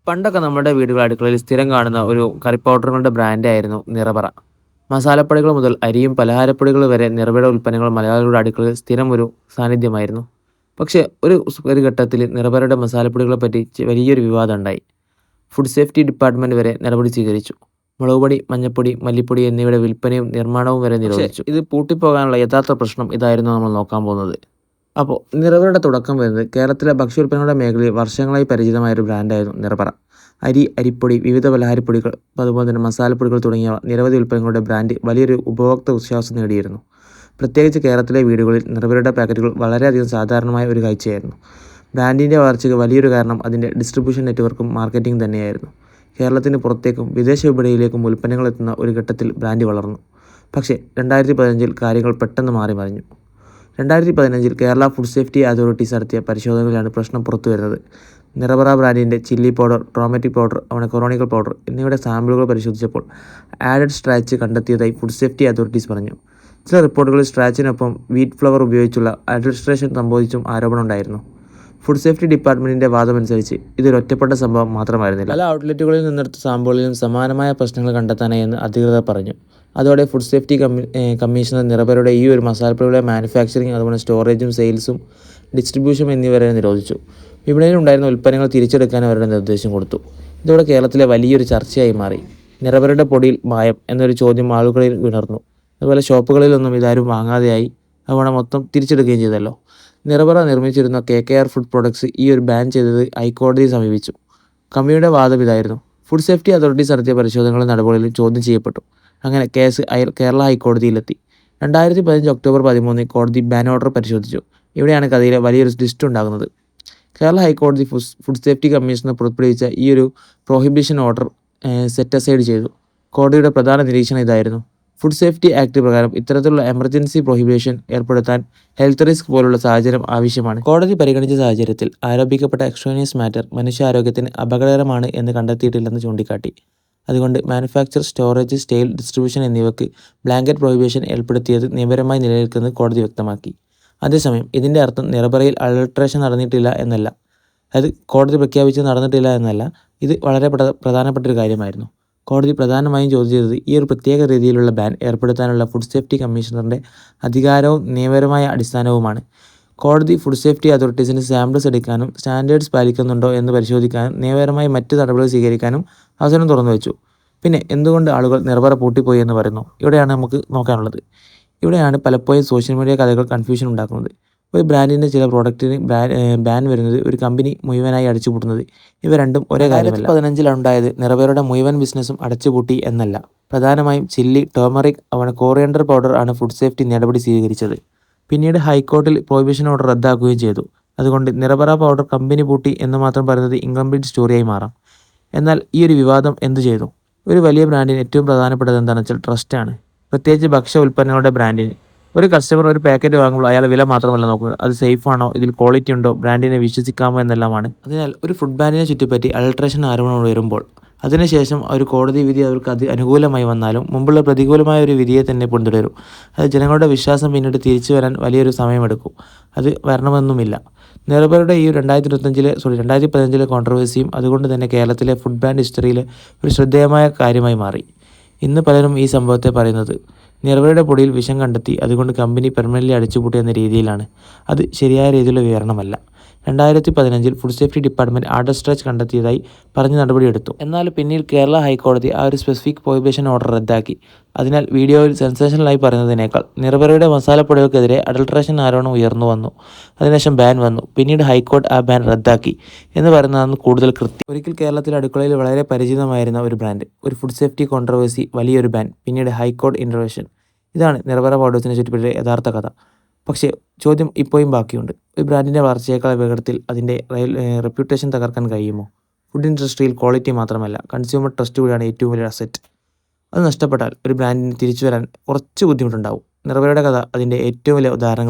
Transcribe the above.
പണ്ടൊക്കെ നമ്മുടെ വീടുകൾ അടുക്കളയിൽ സ്ഥിരം കാണുന്ന ഒരു കറി പൗഡറുകളുടെ ബ്രാൻഡായിരുന്നു നിറപറ. മസാലപ്പൊടികൾ മുതൽ അരിയും പലഹാരപ്പൊടികൾ വരെ നിറവയുടെ ഉൽപ്പന്നങ്ങൾ മലയാളികളുടെ അടുക്കളയിൽ സ്ഥിരം ഒരു സാന്നിധ്യമായിരുന്നു. പക്ഷേ ഒരു ഘട്ടത്തിൽ നിറപറയുടെ മസാലപ്പൊടികളെ പറ്റി വലിയൊരു വിവാദം ഉണ്ടായി. ഫുഡ് സേഫ്റ്റി ഡിപ്പാർട്ട്മെന്റ് വരെ നടപടി സ്വീകരിച്ചു. മുളകുപൊടി, മഞ്ഞപ്പൊടി, മല്ലിപ്പൊടി എന്നിവയുടെ വിൽപ്പനയും നിർമ്മാണവും വരെ നിരോധിച്ചു. ഇത് പൂട്ടിപ്പോകാനുള്ള യഥാർത്ഥ പ്രശ്നം ഇതായിരുന്നു നമ്മൾ നോക്കാൻ പോകുന്നത്. അപ്പോൾ നിറവയുടെ തുടക്കം വരുന്നത് കേരളത്തിലെ ഭക്ഷ്യോൽപ്പന്നങ്ങളുടെ മേഖലയിൽ വർഷങ്ങളായി പരിചിതമായ ഒരു ബ്രാൻഡായിരുന്നു നിറപറ. അരി, അരിപ്പൊടി, വിവിധ പലഹാരപ്പൊടികൾ, അതുപോലെ തന്നെ മസാലപ്പൊടികൾ തുടങ്ങിയ നിരവധി ഉൽപ്പന്നങ്ങളുടെ ബ്രാൻഡ് വലിയൊരു ഉപഭോക്തൃ വിശ്വാസം നേടിയിരുന്നു. പ്രത്യേകിച്ച് കേരളത്തിലെ വീടുകളിൽ നിറപറയുടെ പാക്കറ്റുകൾ വളരെയധികം സാധാരണമായ ഒരു കാഴ്ചയായിരുന്നു. ബ്രാൻഡിൻ്റെ വളർച്ചയ്ക്ക് വലിയൊരു കാരണം അതിൻ്റെ ഡിസ്ട്രിബ്യൂഷൻ നെറ്റ്വർക്കും മാർക്കറ്റിംഗ് തന്നെയായിരുന്നു. കേരളത്തിന് പുറത്തേക്കും വിദേശ വിപണിയിലേക്കും ഉൽപ്പന്നങ്ങൾ എത്തുന്ന ഒരു ഘട്ടത്തിൽ ബ്രാൻഡ് വളർന്നു. പക്ഷേ 2015 കാര്യങ്ങൾ പെട്ടെന്ന് മാറി മറിഞ്ഞു. 2015 കേരള ഫുഡ് സേഫ്റ്റി അതോറിറ്റീസ് നടത്തിയ പരിശോധനയിലാണ് പ്രശ്നം പുറത്തു വരുന്നത്. നിറപറ ബ്രാൻഡിൻ്റെ ചില്ലി പൗഡർ, ടൊമാറ്റോ പൗഡർ, കൊറോണിക്കൽ പൗഡർ എന്നിവയുടെ സാമ്പിളുകൾ പരിശോധിച്ചപ്പോൾ ആഡഡ് സ്ട്രാച്ച് കണ്ടെത്തിയതായി ഫുഡ് സേഫ്റ്റി അതോറിറ്റീസ് പറഞ്ഞു. ചില റിപ്പോർട്ടുകളിൽ സ്ട്രാച്ചിനൊപ്പം വീറ്റ് ഫ്ലവർ ഉപയോഗിച്ചുള്ള അഡൾട്രേഷൻ സംഭവിച്ചും ആരോപണമുണ്ടായിരുന്നു. ഫുഡ് സേഫ്റ്റി ഡിപ്പാർട്ട്മെൻറ്റിൻ്റെ വാദമനുസരിച്ച് ഇതൊരു ഒറ്റപ്പെട്ട സംഭവം മാത്രമായിരുന്നില്ല. പല ഔട്ട്ലെറ്റുകളിൽ നിന്നെടുത്ത സാമ്പിളുകളിലും സമാനമായ പ്രശ്നങ്ങൾ കണ്ടെത്താനായി എന്ന് അധികൃതർ പറഞ്ഞു. അതോടെ ഫുഡ് സേഫ്റ്റി കമ്മീഷണർ നിറപറയുടെ ഈ ഒരു മസാലപ്പൊടികളുടെ മാനുഫാക്ചറിങ്, അതുപോലെ സ്റ്റോറേജും സെയിൽസും ഡിസ്ട്രിബ്യൂഷനും എന്നിവരെ നിരോധിച്ചു. വിപണിയിൽ ഉണ്ടായിരുന്ന ഉൽപ്പന്നങ്ങൾ തിരിച്ചെടുക്കാൻ അവരുടെ നിർദ്ദേശം കൊടുത്തു. ഇതോടെ കേരളത്തിലെ വലിയൊരു ചർച്ചയായി മാറി. നിറപറയുടെ പൊടിയിൽ മായം എന്നൊരു ചോദ്യം ആളുകളിൽ ഉണർന്നു. അതുപോലെ ഷോപ്പുകളിലൊന്നും ഇതാരും വാങ്ങാതെയായി. അതുകൊണ്ട് മൊത്തം തിരിച്ചെടുക്കുകയും ചെയ്തല്ലോ. നിറപറ നിർമ്മിച്ചിരുന്ന KKR ഫുഡ് പ്രൊഡക്ട്സ് ഈ ഒരു ബാൻ ചെയ്തത് ഹൈക്കോടതിയെ സമീപിച്ചു. കമ്പനിയുടെ വാദം ഇതായിരുന്നു. ഫുഡ് സേഫ്റ്റി അതോറിറ്റീസ് നടത്തിയ പരിശോധനകളും നടപടികളിൽ ചോദ്യം ചെയ്യപ്പെട്ടു. അങ്ങനെ കേസ് കേരള ഹൈക്കോടതിയിലെത്തി. 2015 ഒക്ടോബർ 13 കോടതി ബാൻ ഓർഡർ പരിശോധിച്ചു. ഇവിടെയാണ് കഥയിലെ വലിയൊരു ട്വിസ്റ്റ് ഉണ്ടാകുന്നത്. കേരള ഹൈക്കോടതി ഫുഡ് സേഫ്റ്റി കമ്മീഷണർ പുറപ്പെടുവിച്ച ഈ ഒരു പ്രൊഹിബിഷൻ ഓർഡർ സെറ്റ് അസൈഡ് ചെയ്തു. കോടതിയുടെ പ്രധാന നിരീക്ഷണം ഇതായിരുന്നു. ഫുഡ് സേഫ്റ്റി ആക്ട് പ്രകാരം ഇത്തരത്തിലുള്ള എമർജൻസി പ്രൊഹിബിഷൻ ഏർപ്പെടുത്താൻ ഹെൽത്ത് റിസ്ക് പോലുള്ള സാഹചര്യം ആവശ്യമാണ്. കോടതി പരിഗണിച്ച സാഹചര്യത്തിൽ ആരോപിക്കപ്പെട്ട എക്സ്ട്രേനിയസ് മാറ്റർ മനുഷ്യാരോഗ്യത്തിന് അപകടകരമാണ് എന്ന് കണ്ടെത്തിയിട്ടില്ലെന്ന് ചൂണ്ടിക്കാട്ടി. അതുകൊണ്ട് മാനുഫാക്ചർ, സ്റ്റോറേജ്, സെയിൽ, ഡിസ്ട്രിബ്യൂഷൻ എന്നിവയ്ക്ക് ബ്ലാങ്കറ്റ് പ്രൊഹിബിഷൻ ഏർപ്പെടുത്തിയത് നിയമപരമായി നിലനിൽക്കുന്നത് കോടതി വ്യക്തമാക്കി. അതേസമയം ഇതിൻ്റെ അർത്ഥം നിറപറയിൽ അഡൾട്രേഷൻ നടന്നിട്ടില്ല എന്നല്ല. അതായത് കോടതി പ്രഖ്യാപിച്ച് നടന്നിട്ടില്ല എന്നല്ല. ഇത് വളരെ പ്രധാനപ്പെട്ട ഒരു കാര്യമായിരുന്നു. കോടതി പ്രധാനമായും ചോദ്യം ചെയ്തത് ഈ ഒരു പ്രത്യേക രീതിയിലുള്ള ബാൻ ഏർപ്പെടുത്താനുള്ള ഫുഡ് സേഫ്റ്റി കമ്മീഷണറുടെ അധികാരവും നിയമപരമായ അടിസ്ഥാനവുമാണ്. കോടതി ഫുഡ് സേഫ്റ്റി അതോറിറ്റീസിന് സാമ്പിൾസ് എടുക്കാനും സ്റ്റാൻഡേർഡ്സ് പാലിക്കുന്നുണ്ടോ എന്ന് പരിശോധിക്കാനും നിയമപരമായി മറ്റ് നടപടികൾ സ്വീകരിക്കാനും അവസരം തുറന്നു വെച്ചു. പിന്നെ എന്തുകൊണ്ട് ആളുകൾ നിറപറ പൂട്ടിപ്പോയി എന്ന് പറയുന്നു? ഇവിടെയാണ് നമുക്ക് നോക്കാനുള്ളത്. ഇവിടെയാണ് പലപ്പോഴും സോഷ്യൽ മീഡിയ കഥകൾ കൺഫ്യൂഷൻ ഉണ്ടാക്കുന്നത്. ഒരു ബ്രാൻഡിൻ്റെ ചില പ്രോഡക്റ്റിന് ബാൻ വരുന്നത്, ഒരു കമ്പനി മുഴുവനായി അടച്ചുപൂട്ടുന്നത്, ഇവ രണ്ടും ഒരേ കാര്യമല്ല. 2015 ഉണ്ടായത് നിറപറയുടെ മുഴുവൻ ബിസിനസ്സും അടച്ചുപൂട്ടി എന്നല്ല. പ്രധാനമായും ചില്ലി, ടേമറിക്, കോറിയൻഡർ പൗഡർ ആണ് ഫുഡ് സേഫ്റ്റി നടപടി സ്വീകരിച്ചത്. പിന്നീട് ഹൈക്കോർട്ടിൽ പ്രൊഹിബിഷൻ ഓർഡർ റദ്ദാക്കുകയും ചെയ്തു. അതുകൊണ്ട് നിറപറ പൗഡർ കമ്പനി പൂട്ടി എന്ന് മാത്രം പറയുന്നത് ഇൻകംപ്ലീറ്റ് സ്റ്റോറിയായി മാറാം. എന്നാൽ ഈ ഒരു വിവാദം എന്തു ചെയ്തു? ഒരു വലിയ ബ്രാൻഡിന് ഏറ്റവും പ്രധാനപ്പെട്ടത് എന്താണെന്ന് വെച്ചാൽ ട്രസ്റ്റാണ്. പ്രത്യേകിച്ച് ഭക്ഷ്യ ഉൽപ്പന്നങ്ങളുടെ ബ്രാൻഡിന്. ഒരു കസ്റ്റമർ ഒരു പാക്കറ്റ് വാങ്ങുമ്പോൾ അയാൾ വില മാത്രമല്ല നോക്കുന്നത്, അത് സേഫാണോ, ഇതിൽ ക്വാളിറ്റി ഉണ്ടോ, ബ്രാൻഡിനെ വിശ്വസിക്കാമോ എന്നെല്ലാമാണ്. അതിനാൽ ഒരു ഫുഡ് ബ്രാൻഡിനെ ചുറ്റിപ്പറ്റി അഡൾട്രേഷൻ ആരോപണം വരുമ്പോൾ അതിനുശേഷം ഒരു കോടതി വിധി അവർക്ക് അത് അനുകൂലമായി വന്നാലും മുമ്പുള്ള പ്രതികൂലമായ ഒരു വിധിയെ തന്നെ പിന്തുടരും. അത് ജനങ്ങളുടെ വിശ്വാസം പിന്നീട് തിരിച്ചു വരാൻ വലിയൊരു സമയമെടുക്കും. അത് വരണമെന്നുമില്ല. നിറപറയുടെ ഈ 2015 കോൺട്രവേഴ്സിയും അതുകൊണ്ട് തന്നെ കേരളത്തിലെ ഫുഡ് ബ്രാൻഡ് ഹിസ്റ്ററിയിലെ ഒരു ശ്രദ്ധേയമായ കാര്യമായി മാറി. ഇന്ന് പലരും ഈ സംഭവത്തെ പറയുന്നത് നിറപറയുടെ പൊടിയിൽ വിഷം കണ്ടെത്തി, അതുകൊണ്ട് കമ്പനി പെർമനൻ്റ്ലി അടച്ചുപൂട്ടി എന്ന രീതിയിലാണ്. അത് ശരിയായ രീതിയിലുള്ള വിവരണമല്ല. 2015 ഫുഡ് സേഫ്റ്റി ഡിപ്പാർട്ട്മെൻറ്റ് ആഡഡ് സ്ട്രാച്ച് കണ്ടെത്തിയതായി പറഞ്ഞ് നടപടിയെടുത്തു. എന്നാൽ പിന്നീട് കേരള ഹൈക്കോടതി ആ ഒരു സ്പെസിഫിക് പ്രൊഹിബിഷൻ ഓർഡർ റദ്ദാക്കി. അതിനാൽ വീഡിയോയിൽ സെൻസേഷണലായി പറയുന്നതിനേക്കാൾ നിറപറയുടെ മസാലപ്പൊടികൾക്കെതിരെ അഡൾട്രേഷൻ ആരോപണം ഉയർന്നു വന്നു. അതിനുശേഷം ബാൻ വന്നു. പിന്നീട് ഹൈക്കോടതി ആ ബാൻ റദ്ദാക്കി എന്ന് പറയുന്നതാണ് കൂടുതൽ കൃത്യം. ഒരിക്കൽ കേരളത്തിലെ അടുക്കളയിൽ വളരെ പരിചിതമായിരുന്ന ഒരു ബ്രാൻഡ്, ഒരു ഫുഡ് സേഫ്റ്റി കോൺട്രവേഴ്സി, വലിയൊരു ബാൻ, പിന്നീട് ഹൈക്കോടതി ഇൻ്റർവെൻഷൻ. ഇതാണ് നിറപറ പൗഡേഴ്സിനെ ചുറ്റിപ്പറ്റിയ യഥാർത്ഥ കഥ. പക്ഷേ ചോദ്യം ഇപ്പോഴും ബാക്കിയുണ്ട്. ഒരു ബ്രാൻഡിൻ്റെ വളർച്ചയേക്കാൾ വേഗത്തിൽ അതിൻ്റെ റെപ്യൂട്ടേഷൻ തകർക്കാൻ കഴിയുമോ? ഫുഡ് ഇൻഡസ്ട്രിയിൽ ക്വാളിറ്റി മാത്രമല്ല, കൺസ്യൂമർ ട്രസ്റ്റ് കൂടിയാണ് ഏറ്റവും വലിയ അസറ്റ്. അത് നഷ്ടപ്പെട്ടാൽ ഒരു ബ്രാൻഡിന് തിരിച്ചു വരാൻ കുറച്ച് ബുദ്ധിമുട്ടുണ്ടാവും. നിറപറയുടെ കഥ അതിൻ്റെ ഏറ്റവും വലിയ ഉദാഹരണങ്ങൾ.